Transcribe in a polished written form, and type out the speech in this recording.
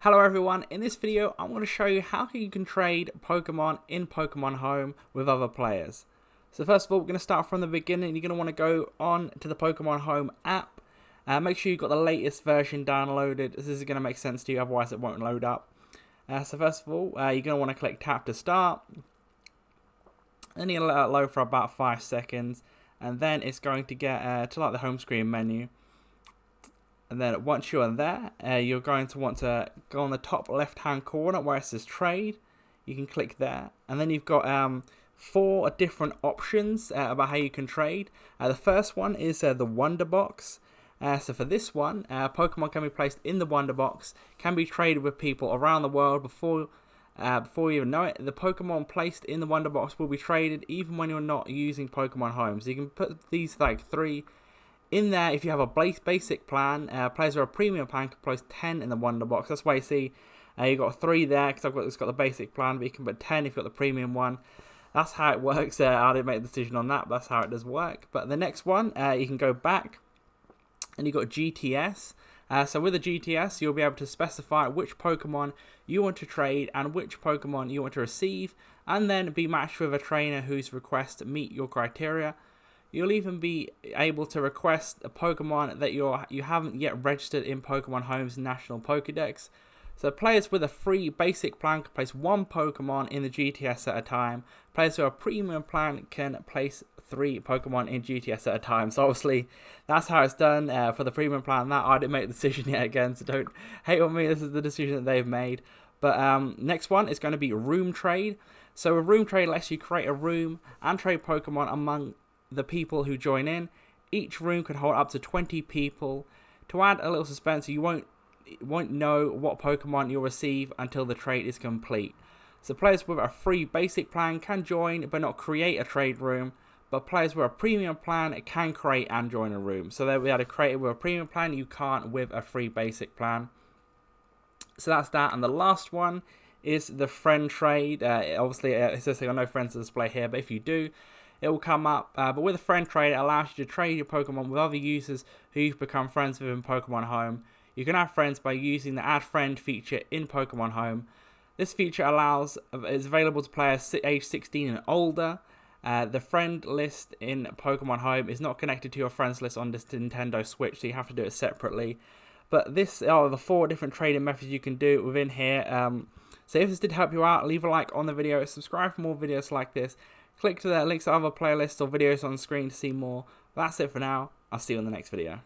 Hello everyone, in this video I'm going to show you how you can trade Pokemon in Pokemon Home with other players. So first of all, we're going to start from the beginning. You're going to want to go on to the Pokemon Home app. Make sure you've got the latest version downloaded. This is going to make sense to you, otherwise it won't load up. So first of all, you're going to want to click tap to start. Then you'll let it load for about 5 seconds. And then it's going to get to like the home screen menu. And then once you're there, you're going to want to go on the top left hand corner where it says trade. You can click there. And then you've got 4 different options about how you can trade. The first one is the Wonder Box. So for this one, Pokemon can be placed in the Wonder Box, can be traded with people around the world before you even know it. The Pokemon placed in the Wonder Box will be traded even when you're not using Pokemon Home. So you can put these like 3 in there. If you have a basic plan, players with a premium plan can place 10 in the Wonder Box. That's why you see you've got 3 there, because it's got the basic plan, but you can put 10 if you've got the premium one. That's how it works. I didn't make a decision on that, but that's how it does work. But the next one, you can go back, and you've got GTS. So with the GTS, you'll be able to specify which Pokemon you want to trade and which Pokemon you want to receive, and then be matched with a trainer whose requests meet your criteria. You'll even be able to request a Pokemon that you haven't yet registered in Pokemon Home's National Pokédex. So players with a free basic plan can place 1 Pokemon in the GTS at a time. Players with a premium plan can place 3 Pokemon in GTS at a time. So obviously that's how it's done for the premium plan. That I didn't make the decision yet again, so don't hate on me. This is the decision that they've made. But next one is going to be Room Trade. So a Room Trade lets you create a room and trade Pokemon among the people who join in. Each room can hold up to 20 people. To add a little suspense, you won't know what Pokemon you'll receive until the trade is complete. So players with a free basic plan can join but not create a trade room, but players with a premium plan can create and join a room. So they'll be able to create it with a premium plan. You can't with a free basic plan. So that's that. And the last one is the friend trade. Obviously it says I got no friends to display here, but if you do, it will come up. But with a friend trade, it allows you to trade your Pokemon with other users who you've become friends with in Pokemon Home. You can add friends by using the Add Friend feature in Pokemon Home. This feature is available to players age 16 and older. The friend list in Pokemon Home is not connected to your friends list on this Nintendo Switch, so you have to do it separately. But this are the 4 different trading methods you can do within here. So if this did help you out, leave a like on the video, subscribe for more videos like this. Click to the links to other playlists or videos on the screen to see more. That's it for now. I'll see you in the next video.